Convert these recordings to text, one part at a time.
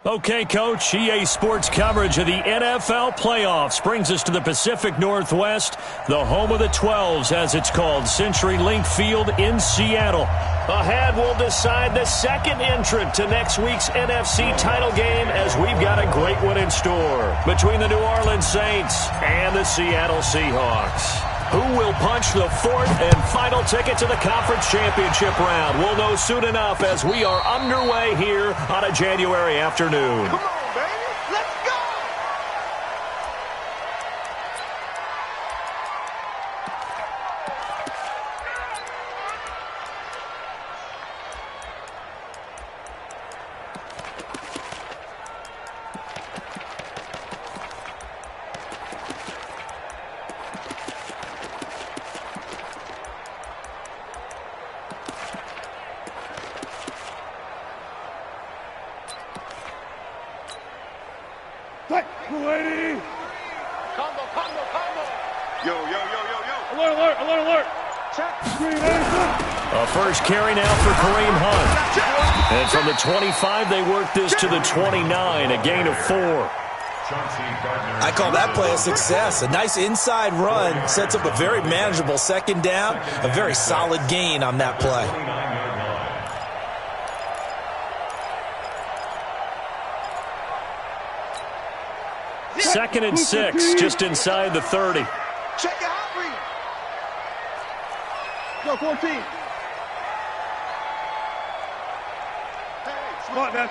Okay, Coach, EA Sports coverage of the NFL playoffs brings us to the Pacific Northwest, the home of the 12s, as it's called, CenturyLink Field in Seattle. Ahead, we'll decide the second entrant to next week's NFC title game, as we've got a great one in store between the New Orleans Saints and the Seattle Seahawks. Who will punch the fourth and final ticket to the conference championship round? We'll know soon enough as we are underway here on a January afternoon. Come on, baby. Let's go! Lady! Combo. Yo. Alert. Check. A first carry now for Kareem Hunt. And from the 25, they work this to the 29, a gain of 4. I call that play a success. A nice inside run sets up a very manageable second down, a very solid gain on that play. Second and 6, just inside the 30. Check it out, read. Go, 14. Hey, Smart that.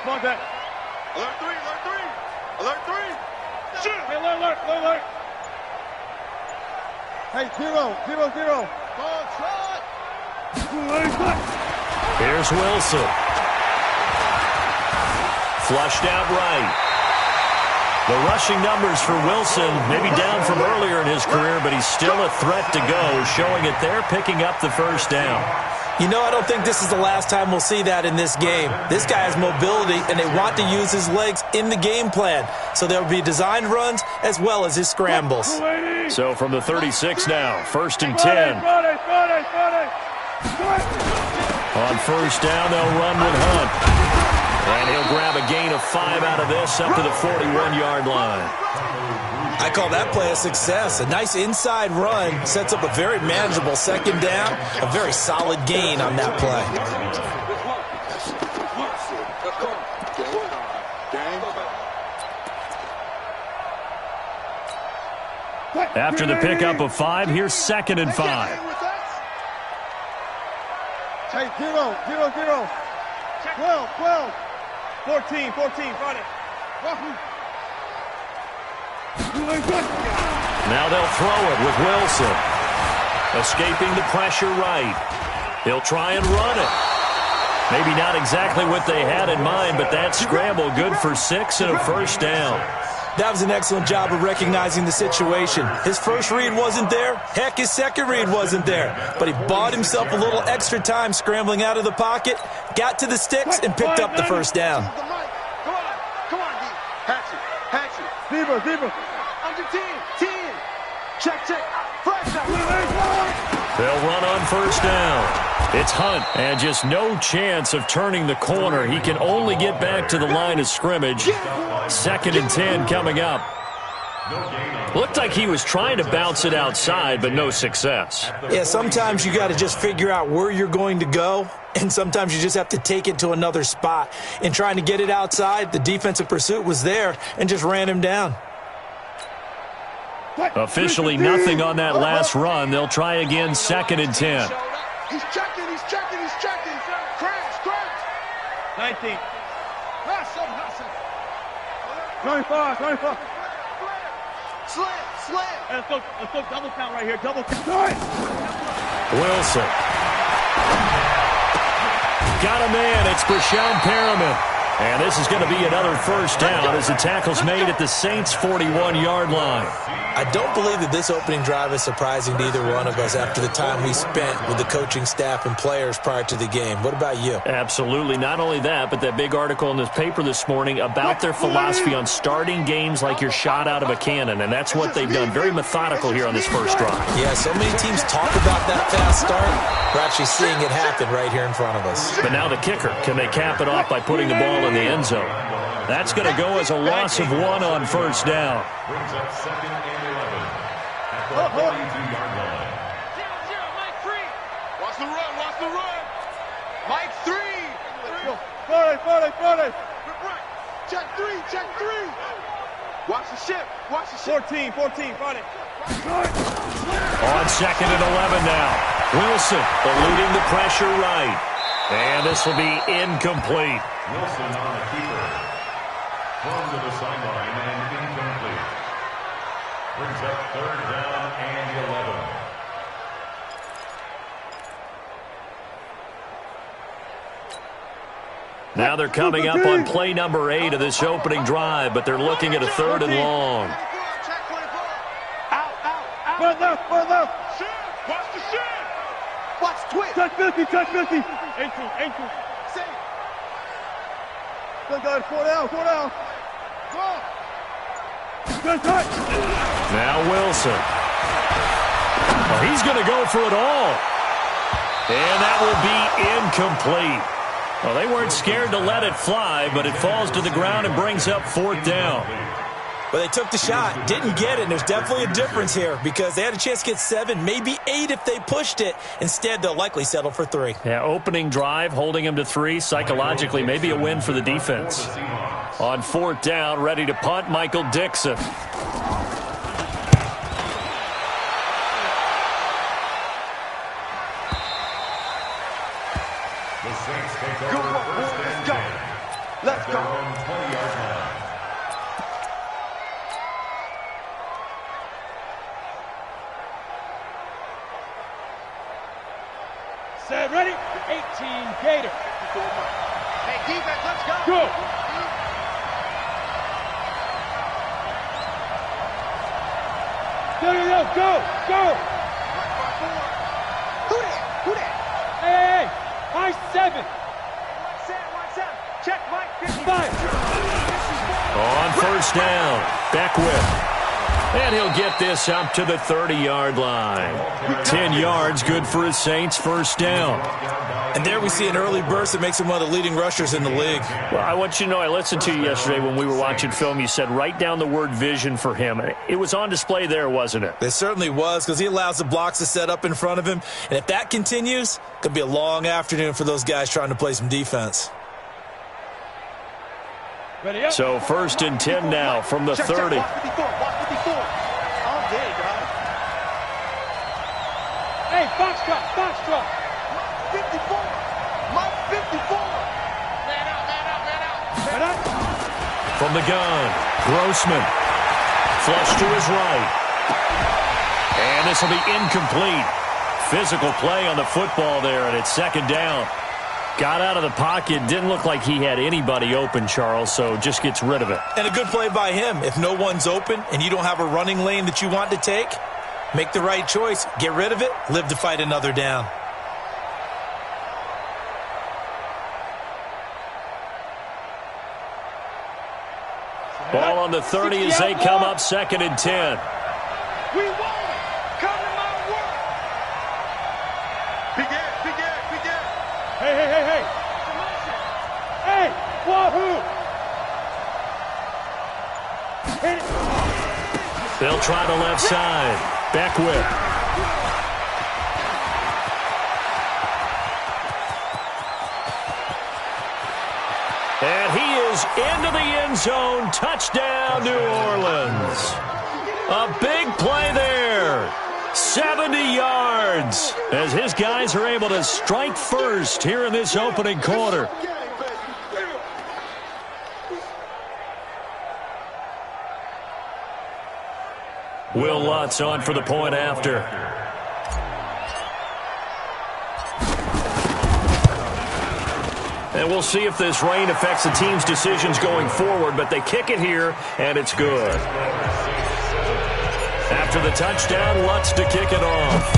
Alert 3. Shoot. Hey, alert. Hey, 0. Ball trot. Here's Wilson. Flushed out right. The rushing numbers for Wilson maybe down from earlier in his career, but he's still a threat to go, showing it there, picking up the first down. You know, I don't think this is the last time we'll see that in this game. This guy has mobility, and they want to use his legs in the game plan. So there will be designed runs as well as his scrambles. So from the 36 now, first and 10. On first down, they'll run with Hunt. And he'll grab a gain of 5 out of this up to the 41-yard line. I call that play a success. A nice inside run sets up a very manageable second down, a very solid gain on that play. After the pickup of 5, here's second and 5. Hey, 0. 12. 14, got it. Now they'll throw it with Wilson. Escaping the pressure right. He'll try and run it. Maybe not exactly what they had in mind, but that scramble good for 6 and a first down. That was an excellent job of recognizing the situation. His first read wasn't there. Heck, his second read wasn't there. But he bought himself a little extra time scrambling out of the pocket, got to the sticks, and picked up the first down. Come on, D. Hatch it. Deeper. Under 10. Check. Fresh out. They'll run on first down. It's Hunt, and just no chance of turning the corner. He can only get back to the line of scrimmage. Second and 10 coming up. Looked like he was trying to bounce it outside, but no success. Yeah, sometimes you got to just figure out where you're going to go, and sometimes you just have to take it to another spot. In trying to get it outside, the defensive pursuit was there and just ran him down. Officially nothing on that last run. They'll try again, second and 10. He's checking. Crash. 19. Hustle. 25. Slam. Let's go double count right here. Double count. Wilson. Got a man. It's Brashon Perriman. And this is going to be another first down as the tackle's made at the Saints' 41-yard line. I don't believe that this opening drive is surprising to either one of us after the time we spent with the coaching staff and players prior to the game. What about you? Absolutely. Not only that, but that big article in this paper this morning about their philosophy on starting games like you're shot out of a cannon, and that's what they've done. Very methodical here on this first drive. Yeah, so many teams talk about that fast start. We're actually seeing it happen right here in front of us. But now the kicker. Can they cap it off by putting the ball in the end zone? That's going to go as a loss of 1 on first down. Brings up 2nd and 11 at the 42-yard line. Mike 3. Watch the run, watch the run. Mike 3. Friday. Check 3, check 3. Watch the ship, watch the ship. 14, Friday. On 2nd and 11 now. Wilson eluding the pressure right. And this will be incomplete. Wilson on the keeper. Thrown to the sideline and incomplete. Brings up 3rd down and 11. Now they're coming up on play number 8 of this opening drive, but they're looking at a 3rd and long. Run left. Watch the ship. Watch twitch. Touch 50. Ankle. Save. Good guys, 4 down. Go. Good touch. Now Wilson. Oh, he's going to go for it all. And that will be incomplete. Well, they weren't scared to let it fly, but it falls to the ground and brings up 4th down. Well, they took the shot, didn't get it, and there's definitely a difference here because they had a chance to get 7, maybe 8 if they pushed it. Instead, they'll likely settle for 3. Yeah, opening drive, holding him to 3, psychologically, maybe a win for the defense. On 4th down, ready to punt, Michael Dixon. The Saints take over 1st and 10. Let's go. 20-yard line. Set, ready? 18, Gator. Hey, defense, let's go. Go. Go. Who that? Hey. High 7. Watch 7. Check Mike 5. On 1st down, Beckwith. And he'll get this up to the 30-yard line. 10 yards, good for his Saints, 1st down. And there we see an early burst that makes him one of the leading rushers in the league. Well, I want you to know, I listened to you yesterday when we were watching film. You said write down the word vision for him. It was on display there, wasn't it? It certainly was because he allows the blocks to set up in front of him. And if that continues, it could be a long afternoon for those guys trying to play some defense. Ready up. So 1st and 10 now from the 30. Watch 54. All day, dog. Hey, Foxtrot. 54. Mike 54. Man out. From the gun, Grossman. Flush to his right. And this will be incomplete. Physical play on the football there, and it's 2nd down. Got out of the pocket. Didn't look like he had anybody open, Charles, so just gets rid of it. And a good play by him. If no one's open and you don't have a running lane that you want to take, make the right choice. Get rid of it. Live to fight another down. Ball on the 30 as they come up 2nd and 10. We won it. Come to my work. Big air. Hey. Hey, wahoo. Hit it. They'll try the left side. Beckwith. And he is into the end zone. Touchdown, New Orleans. A big play there. 70 yards as his guys are able to strike first here in this opening quarter. Will Lutz on for the point after. And we'll see if this rain affects the team's decisions going forward, but they kick it here, and it's good. After the touchdown, Lutz to kick it off.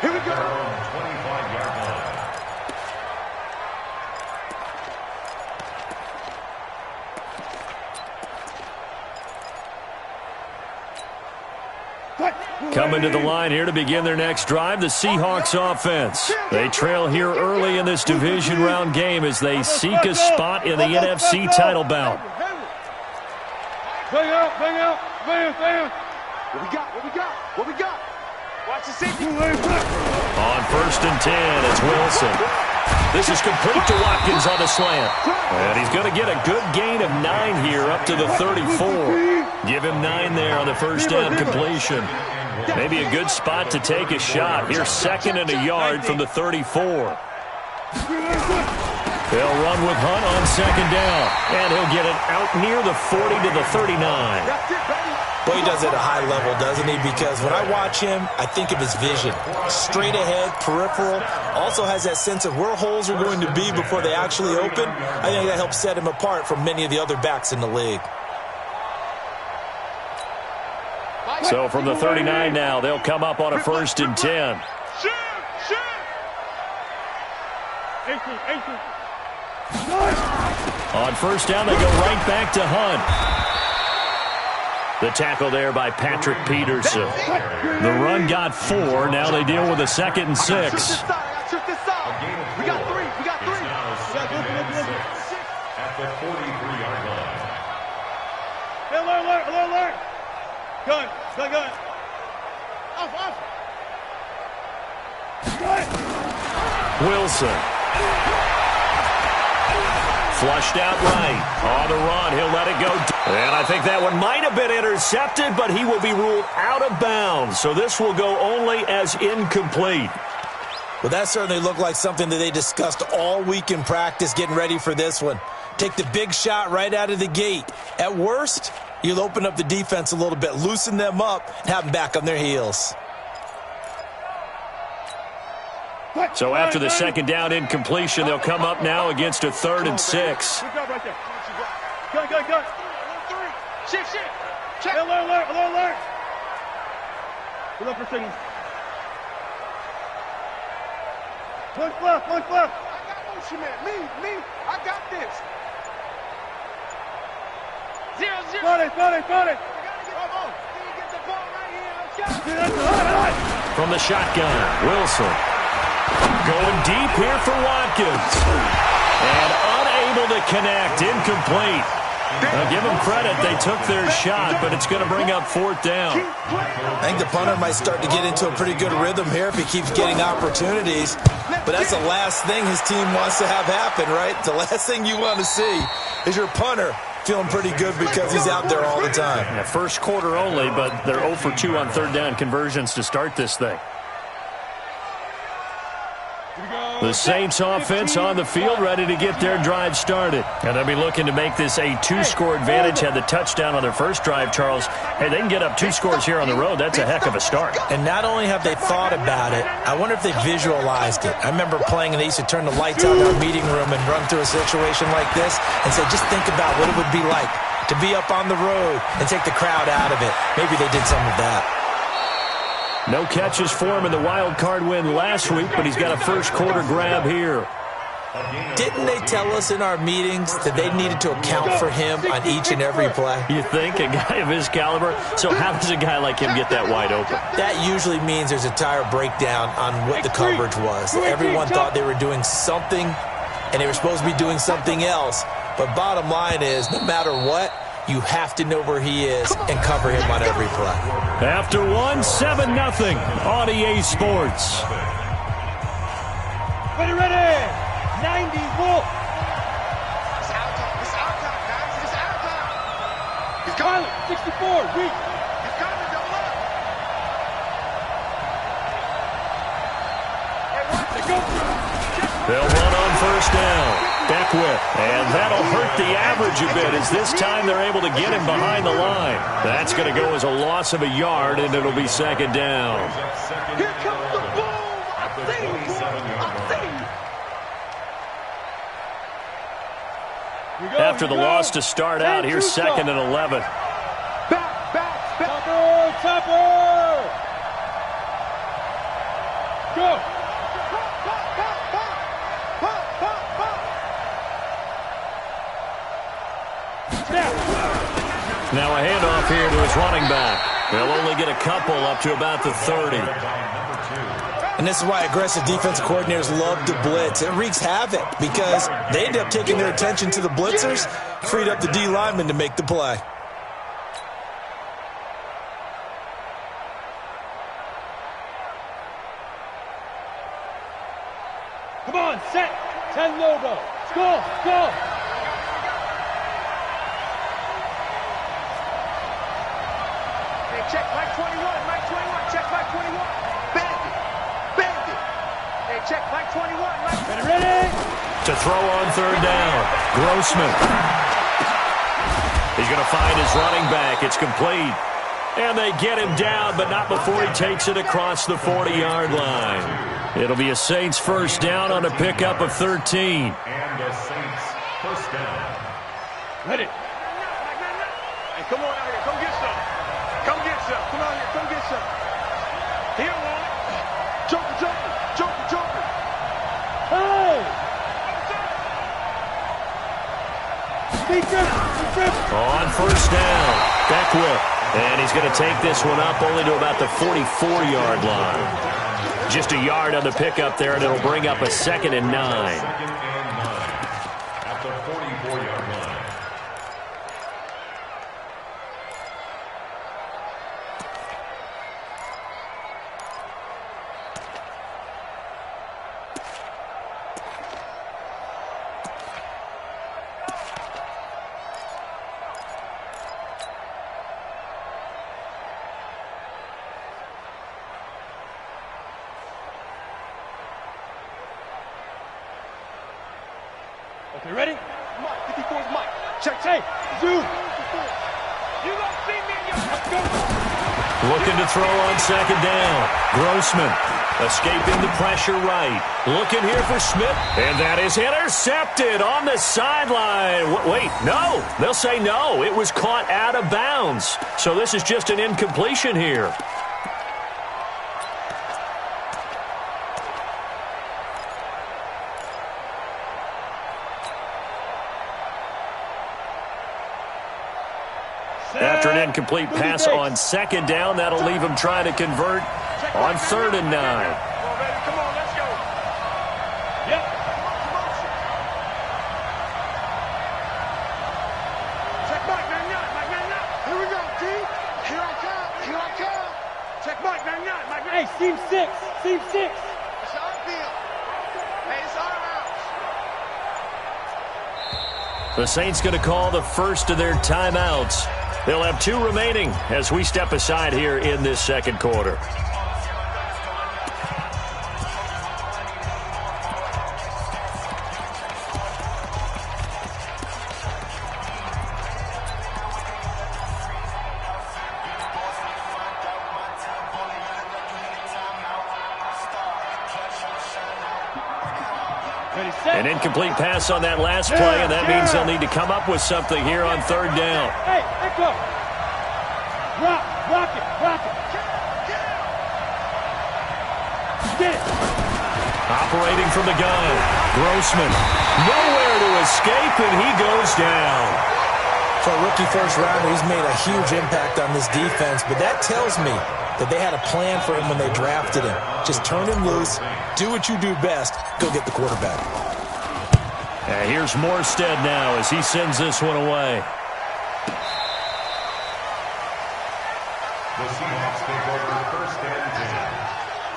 Here we go. 25-yard line. Coming to the line here to begin their next drive, the Seahawks offense. They trail here early in this division round game as they seek a spot in the NFC title bout. Bang out, bang out, bang, bang. What we got? What we got? What we got? Watch the safety. On 1st and 10, it's Wilson. This is complete to Watkins on the slant. And he's going to get a good gain of 9 here up to the 34. Give him 9 there on the first down completion. Maybe a good spot to take a shot. Here's 2nd and a yard from the 34. They'll run with Hunt on 2nd down. And he'll get it out near the 40 to the 39. Boy, he does it at a high level, doesn't he? Because when I watch him, I think of his vision. Straight ahead, peripheral. Also has that sense of where holes are going to be before they actually open. I think that helps set him apart from many of the other backs in the league. So from the 39 now, they'll come up on a 1st and 10. On 1st down, they go right back to Hunt. The tackle there by Patrick Peterson. The run got 4. Now they deal with a 2nd and 6. We got 3. We got 3. At the 43-yard line. Alert. Gun. Off. Wilson. Flushed out right. On the run, he'll let it go. And I think that one might have been intercepted, but he will be ruled out of bounds. So this will go only as incomplete. Well, that certainly looked like something that they discussed all week in practice getting ready for this one. Take the big shot right out of the gate. At worst, you'll open up the defense a little bit, loosen them up, and have them back on their heels. So after the 2nd down incompletion, they'll come up now against a 3rd and 6. Good job right there. Gun. 3. Shift. Check. Alert. We're up for signal. One left. I got motion, man. Me. I got this. 0. Got it. We gotta get the ball right here. Let's go. From the shotgun, Wilson. Going deep here for Watkins. And unable to connect. Incomplete. Now give them credit. They took their shot, but it's going to bring up 4th down. I think the punter might start to get into a pretty good rhythm here if he keeps getting opportunities. But that's the last thing his team wants to have happen, right? The last thing you want to see is your punter feeling pretty good because he's out there all the time. Yeah, first quarter only, but they're 0 for 2 on 3rd down conversions to start this thing. The Saints offense on the field ready to get their drive started. And they'll be looking to make this a 2-score advantage. Had the touchdown on their first drive, Charles. Hey, they can get up 2 scores here on the road. That's a heck of a start. And not only have they thought about it, I wonder if they visualized it. I remember playing and they used to turn the lights out in our meeting room and run through a situation like this and say, just think about what it would be like to be up on the road and take the crowd out of it. Maybe they did some of that. No catches for him in the wild card win last week, but he's got a first quarter grab here. Didn't they tell us in our meetings that they needed to account for him on each and every play? You think? A guy of his caliber? So how does a guy like him get that wide open? That usually means there's a tire breakdown on what the coverage was. Everyone thought they were doing something, and they were supposed to be doing something else. But bottom line is, no matter what, you have to know where he is and cover him on every play. After 7-0 on EA Sports. Ready. 90 Wolf. It's our time, guys. It's our time. He's Pilot, coming. 64, weak. He's coming. Double up. They'll run on 1st down. Beckwith. And that'll hurt the average a bit as this time they're able to get him behind the line. That's going to go as a loss of a yard, and it'll be 2nd down. Here comes the boom. I see you. After the loss to start out, here's 2nd and 11. Back. Topper. Go. Now a handoff here to his running back. They'll only get a couple up to about the 30. And this is why aggressive defensive coordinators love to blitz. It wreaks havoc because they end up taking their attention to the blitzers, freed up the D lineman to make the play. Come on, set. 10 logo. Score, score. Hey, check Mike 21, Mike 21, check Mike 21. Bandit, bandit. Hey, check Mike 21, Mike. Ready? To throw on third down, Grossman. He's going to find his running back. It's complete. And they get him down, but not before he takes it across the 40-yard line. It'll be a Saints first down on a pickup of 13. And the Saints first down. Ready. Hey, come on out here, come get some. Come get some. Come out here, come get some. Here, one. Joker, joker, joker, joker. Hey! On first down, Beckwith. And he's going to take this one up only to about the 44-yard line. Just a yard on the pickup there, and it'll bring up a 2nd and 9. 2nd and 9 at the 44-yard line. Okay, ready? Mike, 54 is Mike. Check, hey, zoom. You gonna see me in your... Let's go. Looking to throw on 2nd down. Grossman escaping the pressure right. Looking here for Smith. And that is intercepted on the sideline. Wait, no. They'll say no. It was caught out of bounds. So this is just an incompletion here. After an incomplete pass on 2nd down, that'll leave him trying to convert on 3rd and 9. Come on, baby, come on, let's go. Yep. Check Mike 99, Mike 99. Here we go, T. Here I come, here I come. Check Mike 99, Mike 99. Hey, seam 6, seam 6. It's our field. Hey, it's our house. The Saints going to call the first of their timeouts. They'll have 2 remaining as we step aside here in this 2nd quarter. Ready, set. An incomplete pass on that last play, and that means they'll need to come up with something here on 3rd down. Hey, echo. Rock it, rock it. Get it. Operating from the gun, Grossman. Nowhere to escape, and he goes down. For a rookie first rounder, he's made a huge impact on this defense, but that tells me that they had a plan for him when they drafted him. Just turn him loose, do what you do best, go get the quarterback. Here's Morstead now as he sends this one away. The Seahawks take over 1st and 10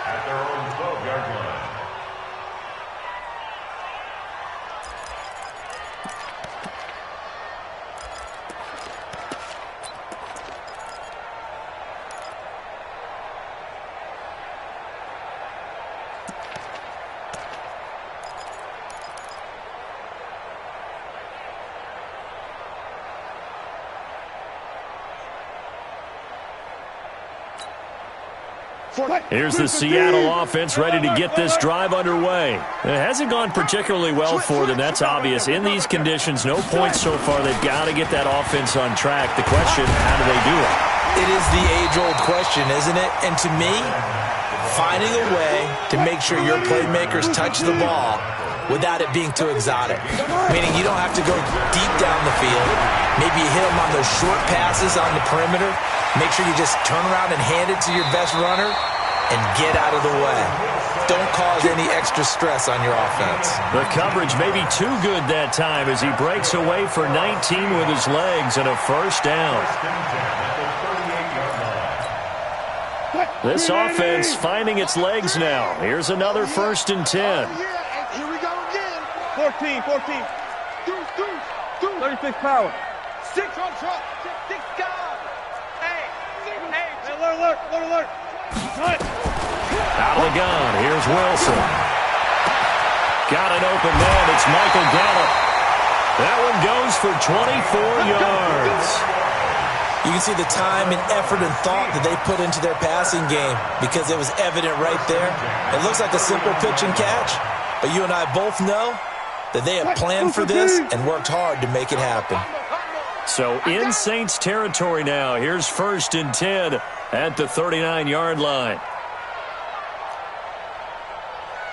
at their own 12-yard line. Here's the Seattle offense ready to get this drive underway. It hasn't gone particularly well for them, that's obvious. In these conditions, no points so far. They've got to get that offense on track. The question, how do they do it? It is the age-old question, isn't it? And to me, finding a way to make sure your playmakers touch the ball without it being too exotic. Meaning you don't have to go deep down the field. Maybe you hit them on those short passes on the perimeter. Make sure you just turn around and hand it to your best runner and get out of the way. Don't cause any extra stress on your offense. The coverage may be too good that time as he breaks away for 19 with his legs and a first down. This offense finding its legs now. Here's another 1st and 10. Here we go again. 14. 36 power. 6 on truck. 6 guard. Hey, Alert. Out of the gun, here's Wilson. Got an open man, it's Michael Gallup. That one goes for 24 yards. You can see the time and effort and thought that they put into their passing game because it was evident right there. It looks like a simple pitch and catch, but you and I both know that they have planned for this and worked hard to make it happen. So in Saints territory now, here's 1st and 10 at the 39-yard line.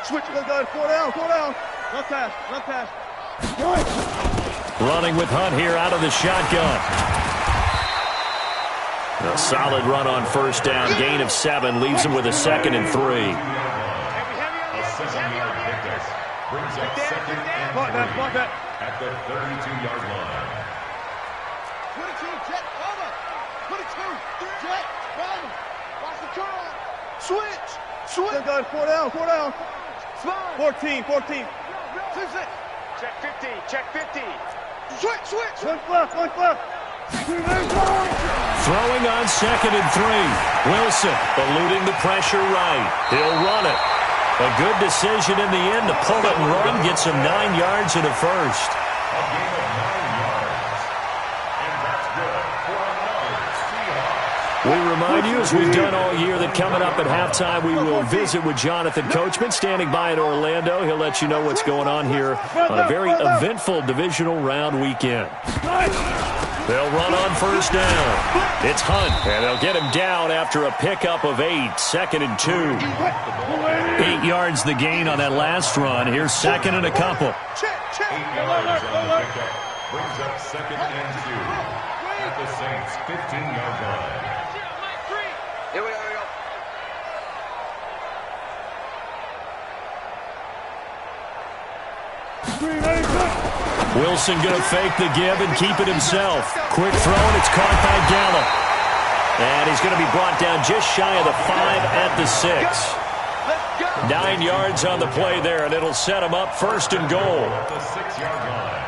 Switch, go guys, 4 down. Run pass. Running with Hunt here out of the shotgun. A solid run on 1st down, gain of 7, leaves him with a 2nd and 3. A 7-yard pickup brings up 2nd and 3 at the 32-yard line. 22, jet, cover. 22, jet, run. Watch the curl. Switch. Go guys, 4 down. Slide. 14. 6. Check 50. Switch. One left. Throwing on 2nd and 3. Wilson eluding the pressure right. He'll run it. A good decision in the end to pull it and run. Gets him 9 yards and a first. A gain of 9 yards. And that's good for another Seahawks. We remind you, as we've done all year, that coming up at halftime, we will visit with Jonathan Coachman, standing by in Orlando. He'll let you know what's going on here on a very eventful divisional round weekend. They'll run on 1st down. It's Hunt, and they'll get him down after a pickup of 8, 2nd and 2. 8 yards the gain on that last run. Here's 2nd and a couple. 8 yards on the pickup brings up 2nd and 2 at the Saints' 15-yard line. Here we go. Wilson going to fake the give and keep it himself. Quick throw, and it's caught by Gallup. And he's going to be brought down just shy of the 5 at the 6. 9 yards on the play there, and it'll set him up 1st and goal. At the 6-yard line.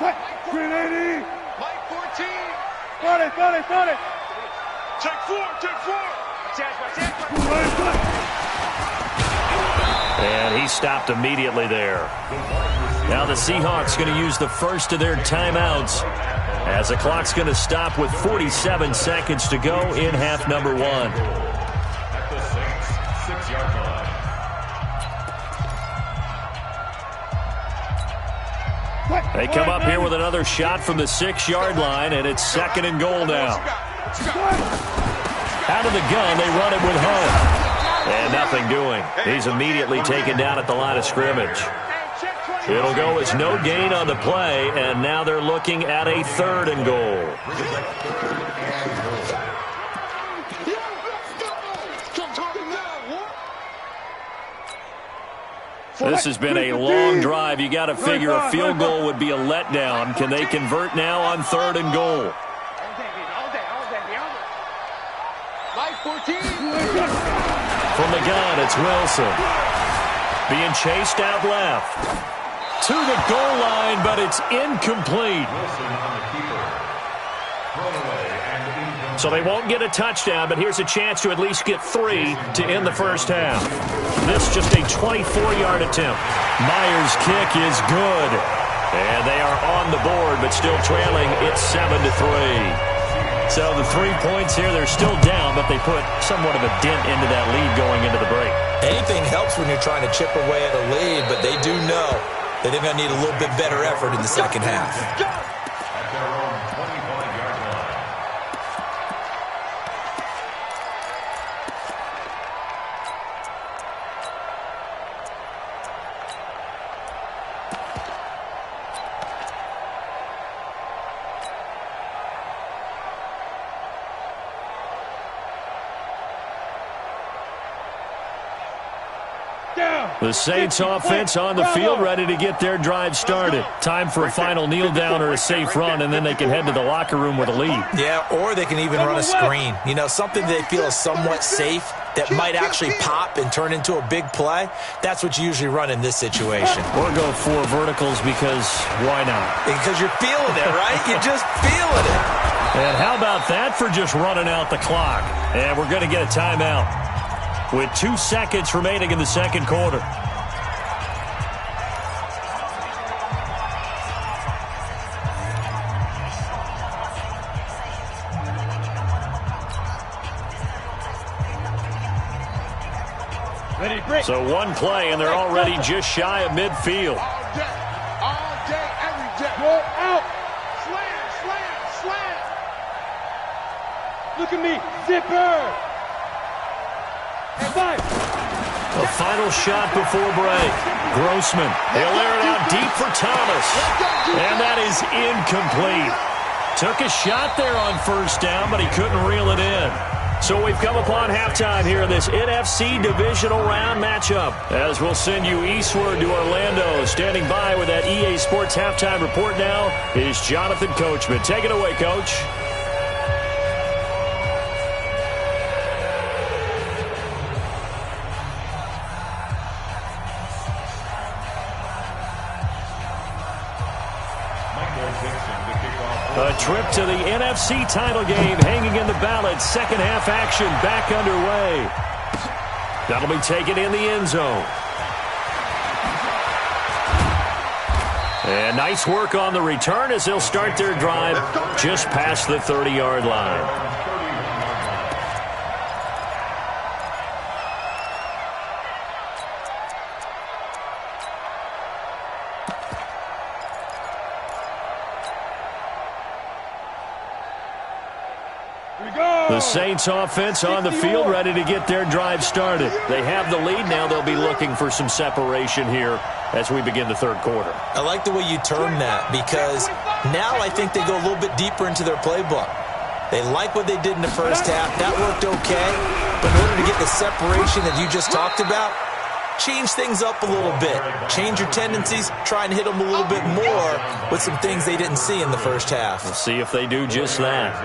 Mike 14. 40. Take 4. And he stopped immediately there. Now the Seahawks going to use the first of their timeouts as the clock's going to stop with 47 seconds to go in half number 1. At the Saints' 6-yard line. They come up here with another shot from the 6-yard line, and it's 2nd and goal now. Out of the gun, they run it with Hunt. And nothing doing. He's immediately taken down at the line of scrimmage. It'll go as no gain on the play, and now they're looking at a 3rd and goal. This has been a long drive. You got to figure a field goal would be a letdown. Can they convert now on 3rd and goal? Mike 14. From the gun, it's Wilson. Being chased out left. To the goal line, but it's incomplete. Wilson on the keeper. Thrown away and incomplete. So they won't get a touchdown, but here's a chance to at least get 3 to end the first half. This just a 24-yard attempt. Myers' kick is good. And they are on the board, but still trailing. It's 7-3. So the 3 points here, they're still down, but they put somewhat of a dent into that lead going into the break. Anything helps when you're trying to chip away at a lead, but they do know that they're going to need a little bit better effort in the second half. At their own 25-yard line. The Saints offense on the field, ready to get their drive started. Time for a final kneel down or a safe run, and then they can head to the locker room with a lead. Yeah, or they can even run a screen. You know, something they feel is somewhat safe that might actually pop and turn into a big play. That's what you usually run in this situation. Or go 4 verticals because why not? Because you're feeling it, right? You're just feeling it. And how about that for just running out the clock? And we're going to get a timeout with 2 seconds remaining in the second quarter. So 1 play, and they're already just shy of midfield. All day, every day. Go out. Slam, slam, slam. Look at me. Zipper. A final shot before break. Grossman. He'll air it out deep for Thomas. And that is incomplete. Took a shot there on first down, but he couldn't reel it in. So we've come upon halftime here in this NFC divisional round matchup. As we'll send you eastward to Orlando. Standing by with that EA Sports halftime report now is Jonathan Coachman. Take it away, Coach. A trip to the NFC title game hanging in the balance. Second half action back underway. That'll be taken in the end zone. And nice work on the return as they'll start their drive just past the 30-yard line. The Saints offense on the field, ready to get their drive started. They have the lead now. They'll be looking for some separation here as we begin the third quarter. I like the way you turn that because now I think they go a little bit deeper into their playbook. They like what they did in the first half. That worked okay. But in order to get the separation that you just talked about, change things up a little bit. Change your tendencies. Try and hit them a little bit more with some things they didn't see in the first half. We'll see if they do just that.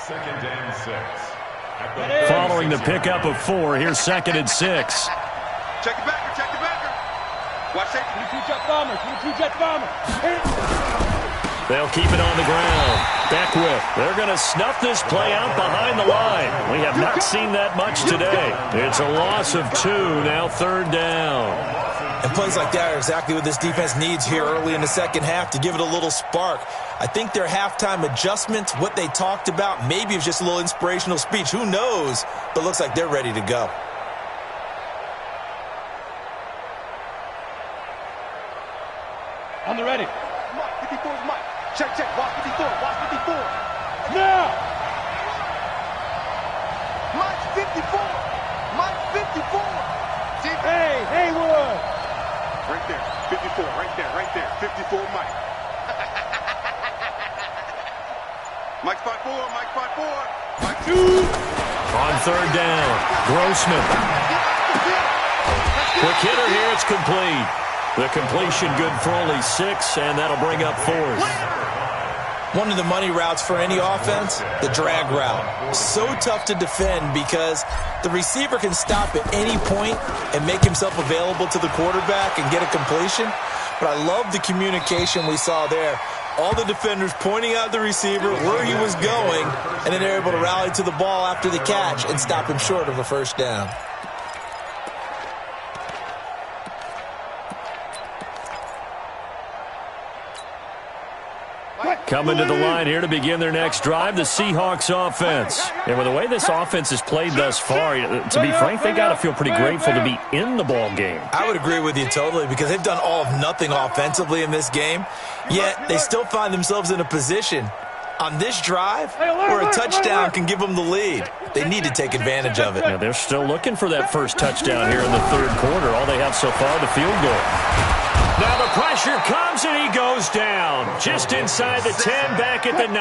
Second and 6. Following the pickup of 4, here's 2nd and 6. Check the backer, check the backer. Watch it. 22-jet bomber, 22-jet bomber. They'll keep it on the ground. Beckwith, they're going to snuff this play out behind the line. We have not seen that much today. It's a loss of 2, now 3rd down. And plays like that are exactly what this defense needs here early in the second half to give it a little spark. I think their halftime adjustments, what they talked about, maybe it was just a little inspirational speech. Who knows? But it looks like they're ready to go. On the ready. Mike, 54 is Mike. Check, check. Watch 54. Watch 54. Now. Mike's 54. Mike's 54. Hey, Haywood. Right there. 54. Right there. Right there. 54 Mike. Mike's 5'4". Mike's 5'4". Mike 2. On 3rd down, Grossman. Quick hitter here, it's complete. The completion good for only 6, and that'll bring up 4th. One of the money routes for any offense, the drag route. So tough to defend because the receiver can stop at any point and make himself available to the quarterback and get a completion. But I love the communication we saw there. All the defenders pointing out the receiver, where he was going, and then they're able to rally to the ball after the catch and stop him short of a first down. Coming to the line here to begin their next drive, the Seahawks offense. And with the way this offense has played thus far, to be frank, they got to feel pretty grateful to be in the ball game. I would agree with you totally because they've done all of nothing offensively in this game, yet they still find themselves in a position on this drive where a touchdown can give them the lead. They need to take advantage of it. Yeah, they're still looking for that first touchdown here in the third quarter. All they have so far, the field goal. Now the pressure comes and he goes down. Just inside the 10, back at the 9.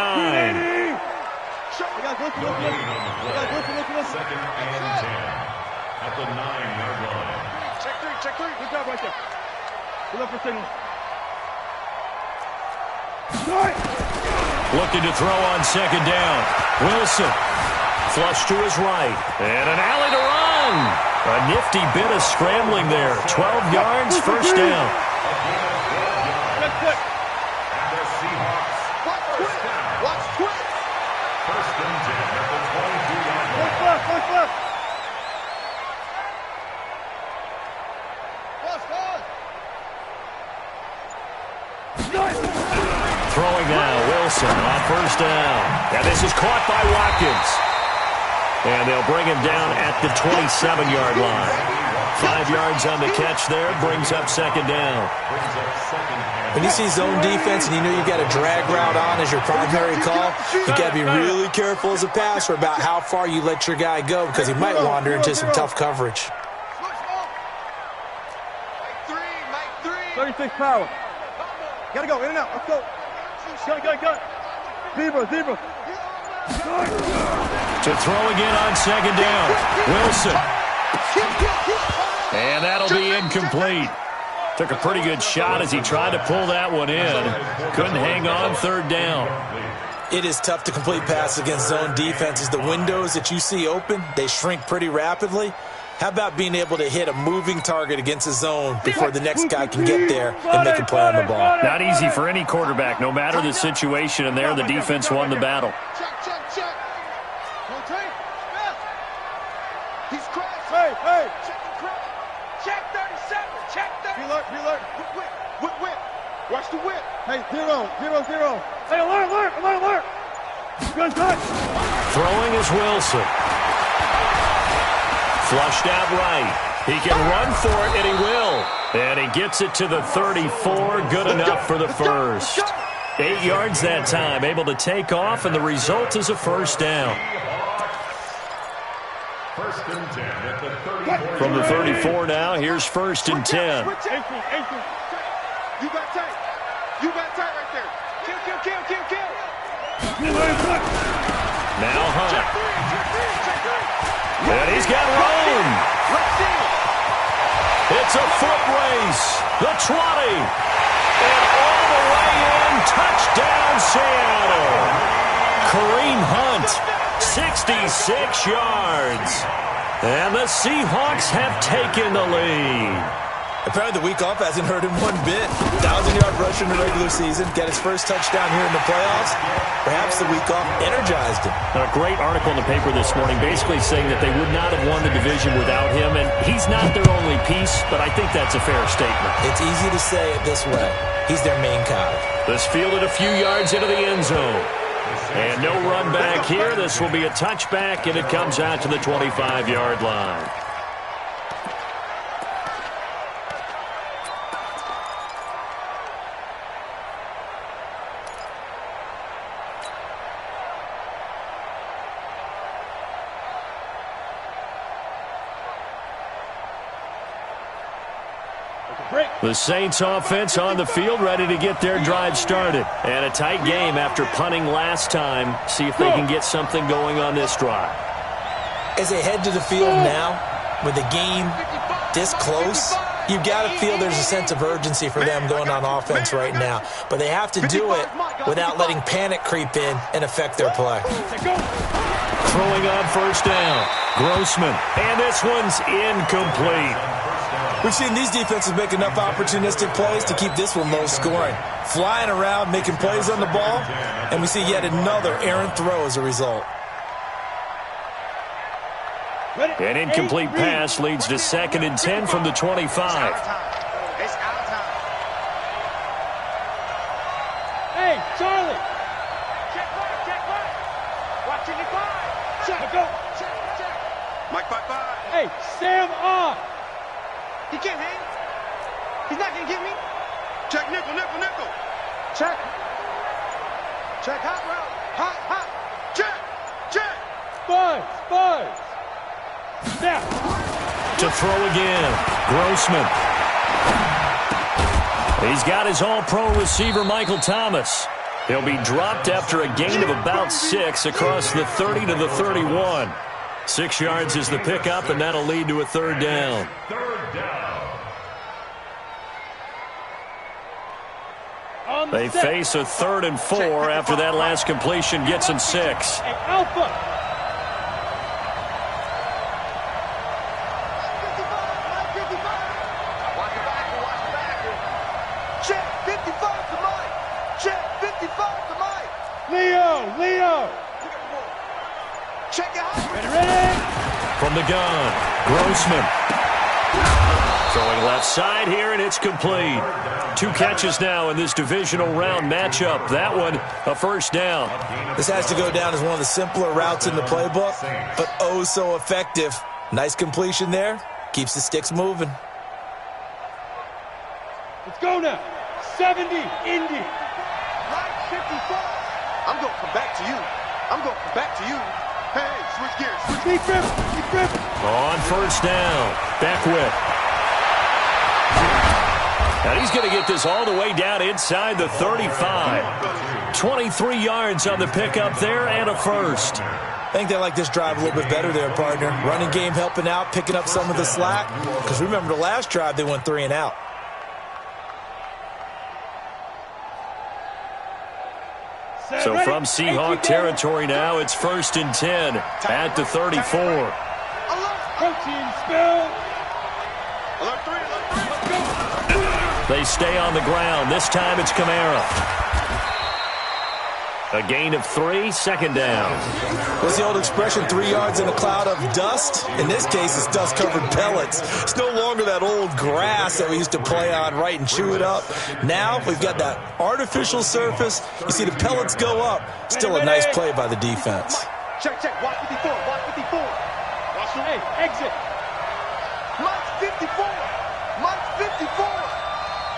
Second and 10. at the 9-yard line. Check three, check three. Good job right there. Good up for signal. Looking to throw on second down. Wilson. Flush to his right. And an alley to run. A nifty bit of scrambling there. 12 yards, first down. Good, good. And the Seahawks Watch quick. Watch quick. first and 10 at the 22-yard line. Watch left, watch left. Watch forward. Throwing now, Wilson on first down. And this is caught by Watkins. And they'll bring him down at the 27-yard line. 5 yards on the catch there, brings up second down. When you see zone defense and you know you've got a drag route on as your primary call, you got to be really careful as a passer about how far you let your guy go because he might wander into some tough coverage. Make three. 36 power. Gotta go, in and out. Let's go. Go. Zebra. To throw again on second down. Wilson. And that'll be incomplete. Took a pretty good shot as he tried to pull that one in. Couldn't hang on third down. It is tough to complete passes against zone defenses. The windows that you see open, they shrink pretty rapidly. How about being able to hit a moving target against a zone before the next guy can get there and make a play on the ball? Not easy for any quarterback, no matter the situation, and there the defense won the battle. Check. Rotate. He's crashed. Hey. Check the crash. Check 37. Check 30. Reload. Whip. Watch the whip. Hey, 0. Hey, alert. Good touch. Throwing is Wilson. Flushed out right. He can run for it, and he will. And he gets it to the 34. Good enough for the first. 8 yards that time, able to take off, and the result is a first down. First and 10 at the 34. From the 34 now, here's first and 10. 18. You got tight right there. Kill. Now Hunt. Check three. And he's got room. It's a foot race. The 20. And all the way in. Touchdown, Seattle. Kareem Hunt, 66 yards. And the Seahawks have taken the lead. Apparently the week off hasn't hurt him one bit. 1,000-yard rusher in the regular season, got his first touchdown here in the playoffs. Perhaps the week off energized him. A great article in the paper this morning basically saying that they would not have won the division without him, and he's not their only piece, but I think that's a fair statement. It's easy to say it this way. He's their main cog. This fielded a few yards into the end zone. And no run back here. This will be a touchback, and it comes out to the 25-yard line. The Saints offense on the field, ready to get their drive started. And a tight game after punting last time. See if they can get something going on this drive. As they head to the field now, with the game this close, you've got to feel there's a sense of urgency for them going on offense right now. But they have to do it without letting panic creep in and affect their play. Throwing on first down. Grossman. And this one's incomplete. We've seen these defenses make enough opportunistic plays to keep this one low scoring. Flying around, making plays on the ball, and we see yet another errant throw as a result. An incomplete pass leads to 2nd and 10 from the 25. It's our time. Hey, Charlie. Check right. Watching it by. Check. Go. Check. Mike, bye. Hey, Sam off. He can't hang. He's not going to get me. Check nickel. Check. Hot route. Hot. Check. Spurs. Snap. To throw again. Grossman. He's got his all-pro receiver, Michael Thomas. He'll be dropped after a gain of about 6 across the 30 to the 31. 6 yards is the pickup, and that'll lead to a third down. Third down. They face a 3rd and 4 after that last completion gets them 6. Hey, Alpha. Check 55 to Mike. Check 55 to Mike. Leo. Check it out. Ready? From the gun, Grossman. Throwing left side here, and it's complete. 2 catches now in this divisional round matchup. That one, a first down. This has to go down as one of the simpler routes in the playbook, but oh so effective. Nice completion there. Keeps the sticks moving. Let's go now. 70, Indy. Mike 55. I'm going to come back to you. Hey, switch gears. Deep grip. On first down, Beckwith. And he's going to get this all the way down inside the 35. 23 yards on the pickup there and a first. I think they like this drive a little bit better there, partner. Running game helping out, picking up some of the slack. Because remember the last drive, they went 3 and out. So from Seahawk territory now, it's 1st and 10 at the 34. Protein spill. Alert 3. They stay on the ground. This time it's Kamara. A gain of 3, second down. What's the old expression, 3 yards in a cloud of dust? In this case, it's dust-covered pellets. It's no longer that old grass that we used to play on, right, and chew it up. Now we've got that artificial surface. You see the pellets go up. Still a nice play by the defense. Check. Watch 54. Watch the Hey, exit. Mike's 54.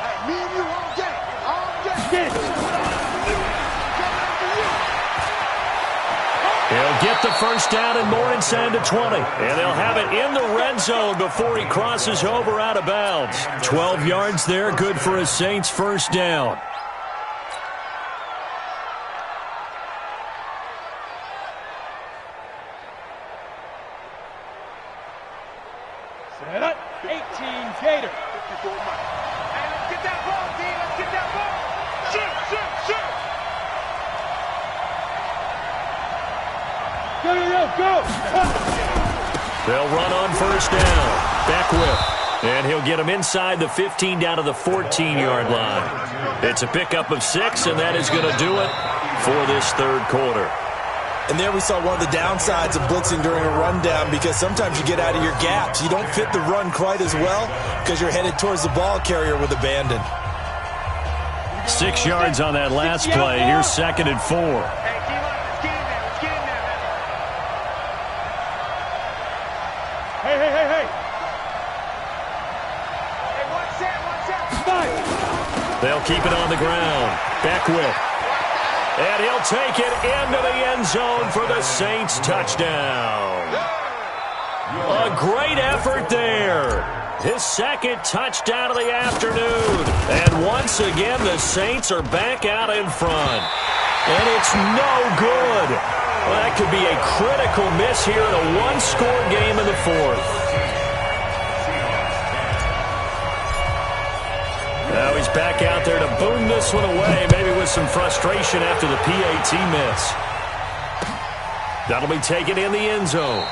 Hey, me and you all day. Get it. He'll get the first down and more inside the 20. And they'll have it in the red zone before he crosses over out of bounds. 12 yards there, good for a Saints first down. Set up. 18, Gator. 54 Mike. Hey, let's get that ball, D. Let's get that ball. Shoot. Go. They'll run on first down. Beckwith. And he'll get him inside the 15 down to the 14-yard line. It's a pickup of 6, and that is going to do it for this third quarter. And there we saw one of the downsides of blitzing during a rundown, because sometimes you get out of your gaps. You don't fit the run quite as well because you're headed towards the ball carrier with abandon. 6 yards on that last play. Here's 2nd and 4. Hey, let's get in there. Hey. Hey, watch that. They'll keep it on the ground. Beckwith. And he'll take it into the end zone for the Saints touchdown. A great effort there. His 2nd touchdown of the afternoon. And once again, the Saints are back out in front. And it's no good. Well, that could be a critical miss here in a one-score game in the 4th. Now he's back out there to boom this one away, maybe with some frustration after the PAT miss. That'll be taken in the end zone.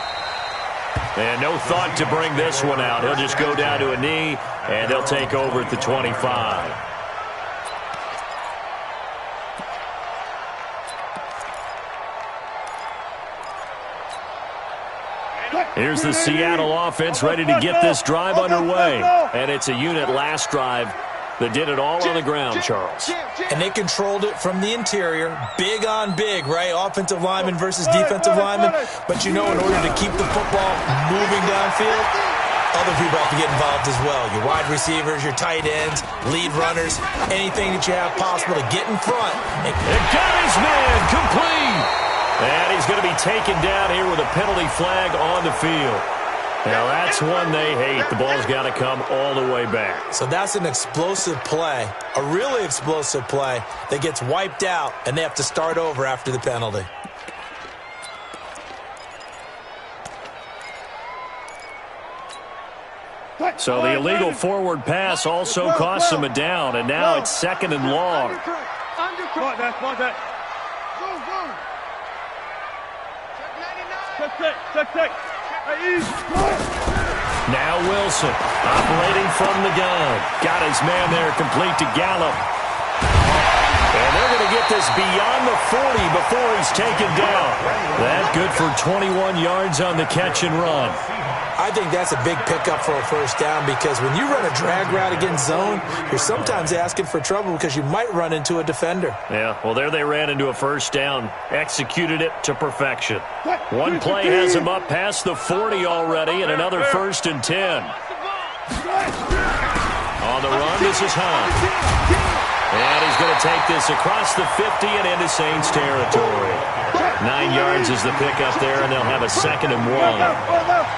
And no thought to bring this one out. He'll just go down to a knee, and they'll take over at the 25. Here's the Seattle offense ready to get this drive underway. And it's a unit last drive that did it all on the ground, Charles. And they controlled it from the interior, big on big, right? Offensive lineman versus defensive lineman. But you know, in order to keep the football moving downfield, other people have to get involved as well. Your wide receivers, your tight ends, lead runners, anything that you have possible to get in front. And got his man complete. And he's going to be taken down here with a penalty flag on the field. Now, that's one they hate. The ball's got to come all the way back. So that's an explosive play, a really explosive play that gets wiped out, and they have to start over after the penalty. So the illegal forward pass also costs him a down, and now it's 2nd and long. Smart that. Check. Now Wilson, operating from the gun. Got his man there, complete to Gallup. And they're going to get this beyond the 40 before he's taken down. That good for 21 yards on the catch and run. I think that's a big pickup for a first down because when you run a drag route against zone, you're sometimes asking for trouble because you might run into a defender. Yeah, well, there they ran into a first down, executed it to perfection. One play has him up past the 40 already, and another 1st and 10. On the run, this is Hunt. And he's going to take this across the 50 and into Saints territory. 9 yards is the pickup there, and they'll have a 2nd and 1.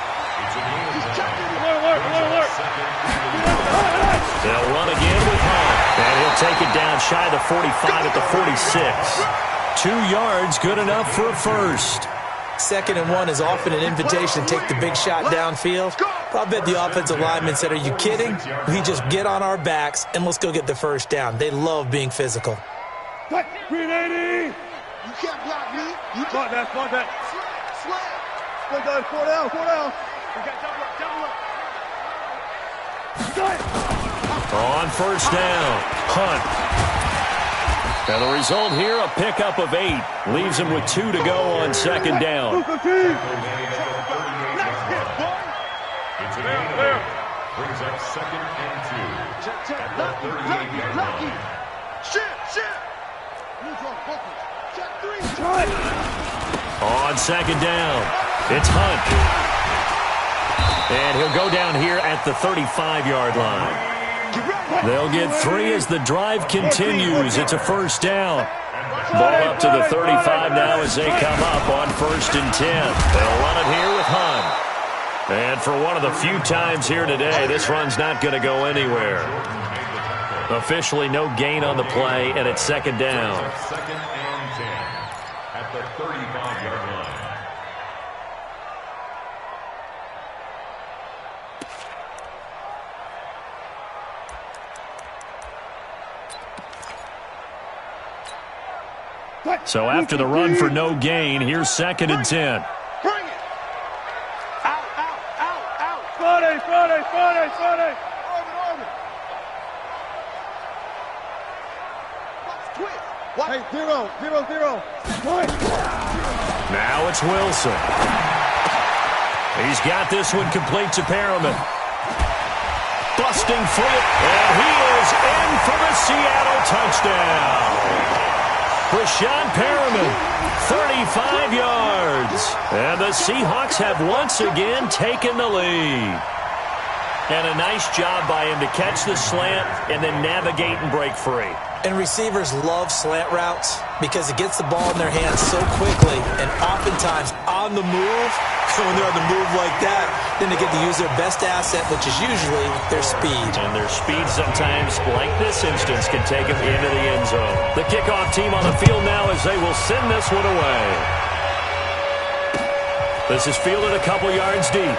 They'll run again with Hunt, and he'll take it down shy of the 45 at the 46. 2 yards, good enough for a first. 2nd and 1 is often an invitation to take the big shot downfield. But I bet the offensive lineman said, are you kidding? We just get on our backs and let's go get the first down. They love being physical. 380! You can't block me. You can't. Smart that. Swag. 4 down. We got double up. On first down, Hunt. And the result here, a pickup of 8. Leaves him with 2 to go on 2nd down. It's a gain. Brings up 2nd and 2. At the 38-yard line. Shit. On 2nd down, it's Hunt. And he'll go down here at the 35-yard line. They'll get 3 as the drive continues. It's a first down. Ball up to the 35 now as they come up on 1st and 10. They'll run it here with Hunt. And for one of the few times here today, this run's not going to go anywhere. Officially no gain on the play, and it's 2nd down. 2nd and 10 at the 35-yard line. So after the run for no gain, here's 2nd and 10. Bring it. Out. Friday. Hey, 0. Now it's Wilson. He's got this one complete to Perriman. Busting flip, and he is in for the Seattle touchdown. Rashawn Perriman, 35 yards. And the Seahawks have once again taken the lead. And a nice job by him to catch the slant and then navigate and break free. And receivers love slant routes because it gets the ball in their hands so quickly and oftentimes on the move. When they're on the move like that, then they get to use their best asset, which is usually their speed. And their speed sometimes, like this instance, can take them into the end zone. The kickoff team on the field now as they will send this one away. This is fielded a couple yards deep.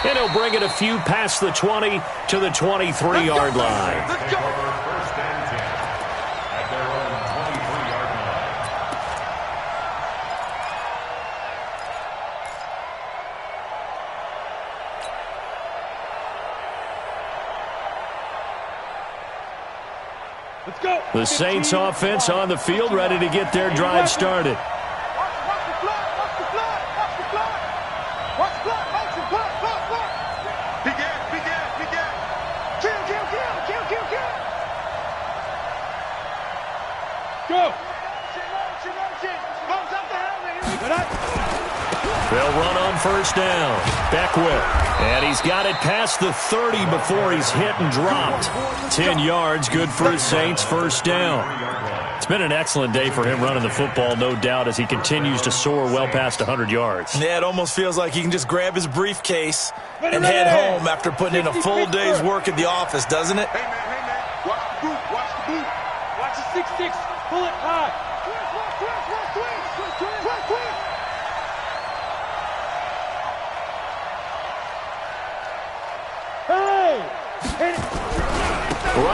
And he'll bring it a few past the 20 to the 23-yard line. First and 10 at their own 23-yard line. Let's go. The Saints offense on the field, ready to get their drive started. They'll run on first down. Beckwith. And he's got it past the 30 before he's hit and dropped. 10 yards, good for the Saints, first down. It's been an excellent day for him running the football, no doubt, as he continues to soar well past 100 yards. Yeah, it almost feels like he can just grab his briefcase and head home after putting in a full day's work at the office, doesn't it? Hey, man. Watch the boot. Watch the 6-6. Pull it high. Twist.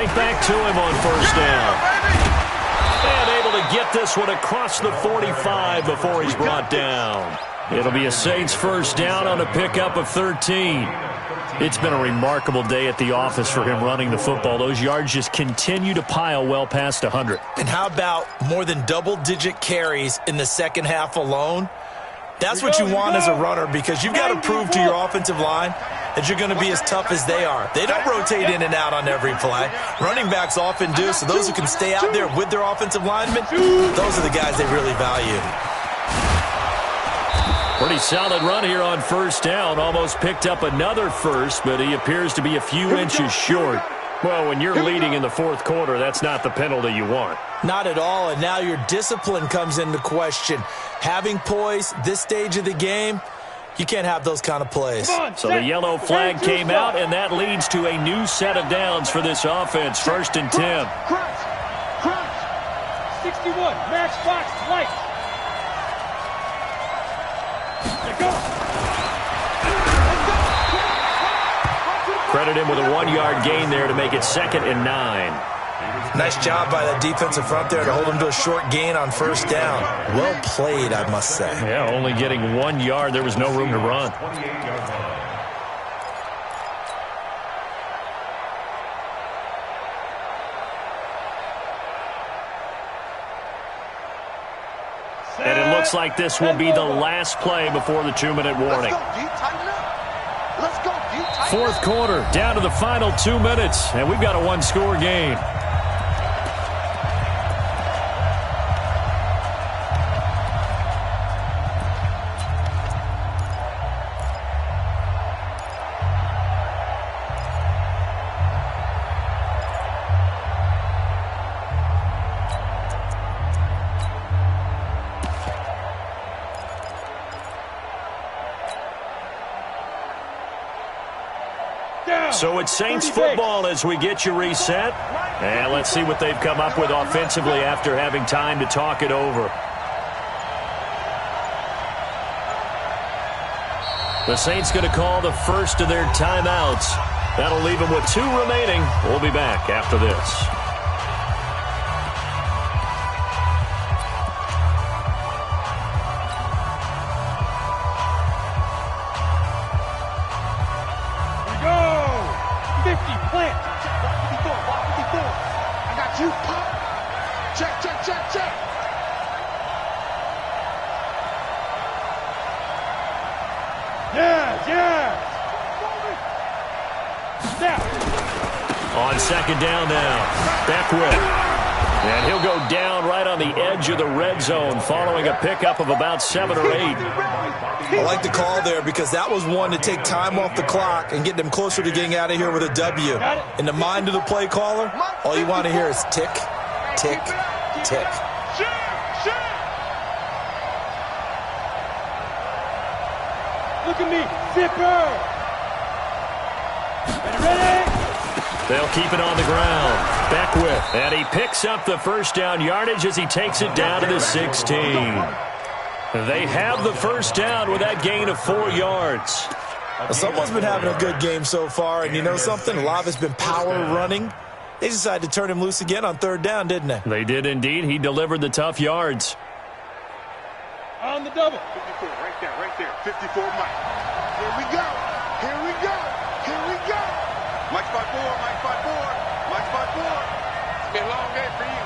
Right back to him on first down. And able to get this one across the 45 before he's brought down. It'll be a Saints first down on a pickup of 13. It's been a remarkable day at the office for him running the football. Those yards just continue to pile well past 100. And how about more than double-digit carries in the second half alone? That's what you want as a runner, because you've got to prove to your offensive line that you're going to be as tough as they are. They don't rotate in and out on every play. Running backs often do, so those who can stay out there with their offensive linemen, those are the guys they really value. Pretty solid run here on first down. Almost picked up another first, but he appears to be a few inches short. Well, when you're leading in the fourth quarter, that's not the penalty you want. Not at all, and now your discipline comes into question. Having poise this stage of the game, you can't have those kind of plays. So the yellow flag came out, and that leads to a new set of downs for this offense. First and 10. Crunch. 61. Matchbox light. Credit him with a 1-yard gain there to make it 2nd and 9. Nice job by that defensive front there to hold him to a short gain on first down. Well played, I must say. Yeah, only getting 1 yard. There was no room to run. And it looks like this will be the last play before the 2-minute warning. Fourth quarter, down to the final 2 minutes, and we've got a 1-score game. So it's Saints football as we get you reset. And let's see what they've come up with offensively after having time to talk it over. The Saints going to call the first of their timeouts. That'll leave them with 2 remaining. We'll be back after this. On second down now, Beckwith. And he'll go down right on the edge of the red zone following a pickup of about 7 or 8. I like the call there because that was one to take time off the clock and get them closer to getting out of here with a W. In the mind of the play caller, all you want to hear is tick, tick, tick. Look at me, zipper. Ready? They'll keep it on the ground. Beckwith. And he picks up the first down yardage as he takes it down to the 16. They have the first down with that gain of 4 yards. Well, someone's been having a good game so far, and you know something? A lot of it's been power running. They decided to turn him loose again on third down, didn't they? They did indeed. He delivered the tough yards. On the double. 54, right there. 54, Mike. Here we go. Mike spot 4. It's been a long day for you.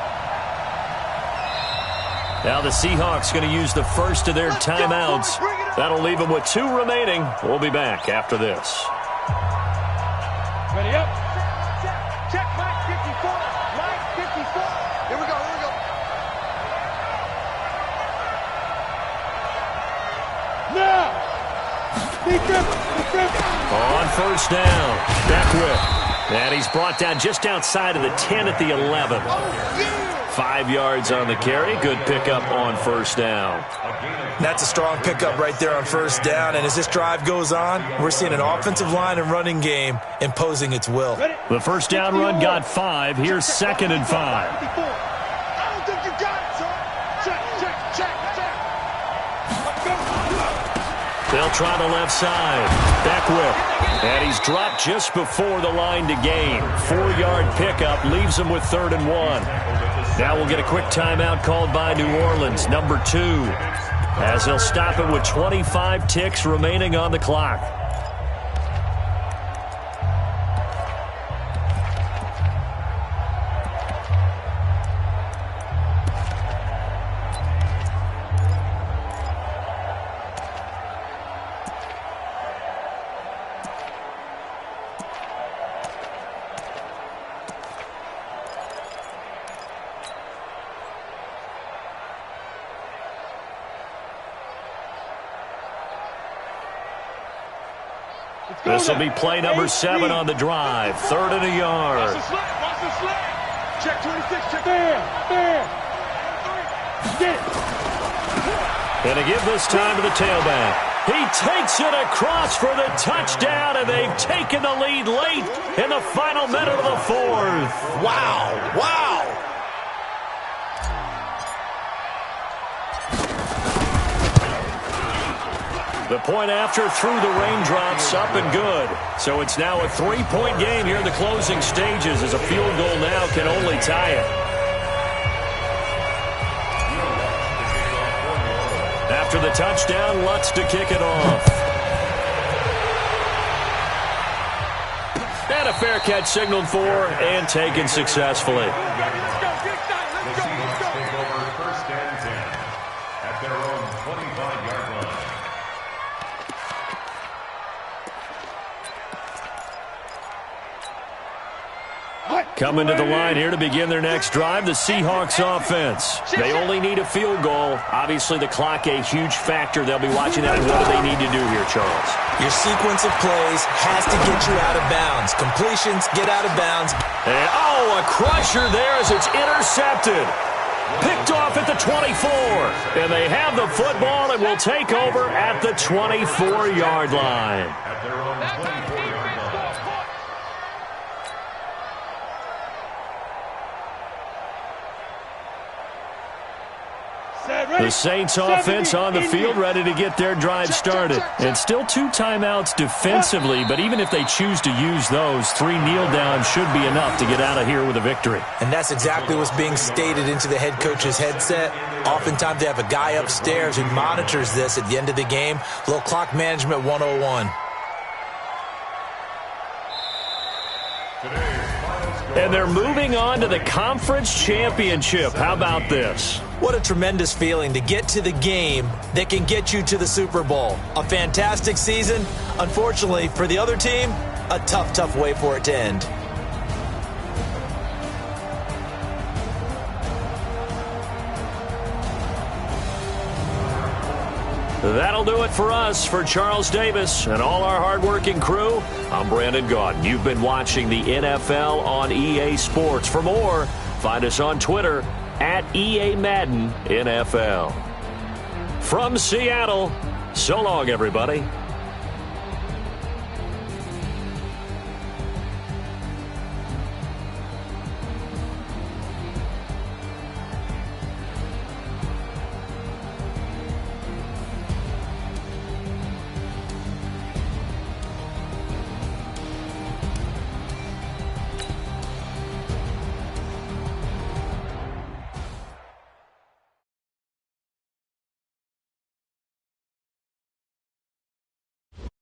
Now the Seahawks going to use the first of their timeouts. That'll leave them with 2 remaining. We'll be back after this. Ready up. Check, Mike 54. Mike 54. Here we go. Now. On first down, Beckwith. And he's brought down just outside of the 10 at the 11. 5 yards on the carry. Good pickup on first down. That's a strong pickup right there on first down. And as this drive goes on, we're seeing an offensive line and running game imposing its will. The first down run got 5. Here's 2nd and 5. I don't think you got it, son. Check. They'll They'll try the left side. Back whip. And he's dropped just before the line to gain. 4-yard pickup leaves him with 3rd and 1. Now we'll get a quick timeout called by New Orleans, number 2, as they'll stop it with 25 ticks remaining on the clock. This will be play number 7 on the drive. 3rd and a yard. Watch the slap. Watch the slap. Check 26. Check there. Get it. And to give this time to the tailback. He takes it across for the touchdown, and they've taken the lead late in the final minute of the 4th. Wow. Wow. The point after through the raindrops, up and good. So it's now a 3-point game here in the closing stages, as a field goal now can only tie it. After the touchdown, Lutz to kick it off. And a fair catch signaled for and taken successfully. Coming to the line here to begin their next drive, the Seahawks offense. They only need a field goal. Obviously, the clock a huge factor. They'll be watching that. What do they need to do here, Charles? Your sequence of plays has to get you out of bounds. Completions, get out of bounds. And, a crusher there as it's intercepted. Picked off at the 24. And they have the football and will take over at the 24-yard line. At their own 24-yard line. The Saints offense on the field, ready to get their drive started. And still 2 timeouts defensively, but even if they choose to use those, 3 kneel downs should be enough to get out of here with a victory. And that's exactly what's being stated into the head coach's headset. Oftentimes they have a guy upstairs who monitors this at the end of the game. Little clock management 101. And they're moving on to the conference championship. How about this? What a tremendous feeling to get to the game that can get you to the Super Bowl. A fantastic season. Unfortunately, for the other team, a tough, tough way for it to end. That'll do it for us. For Charles Davis and all our hardworking crew, I'm Brandon Gaudin. You've been watching the NFL on EA Sports. For more, find us on Twitter at EA Madden NFL. From Seattle, so long, everybody.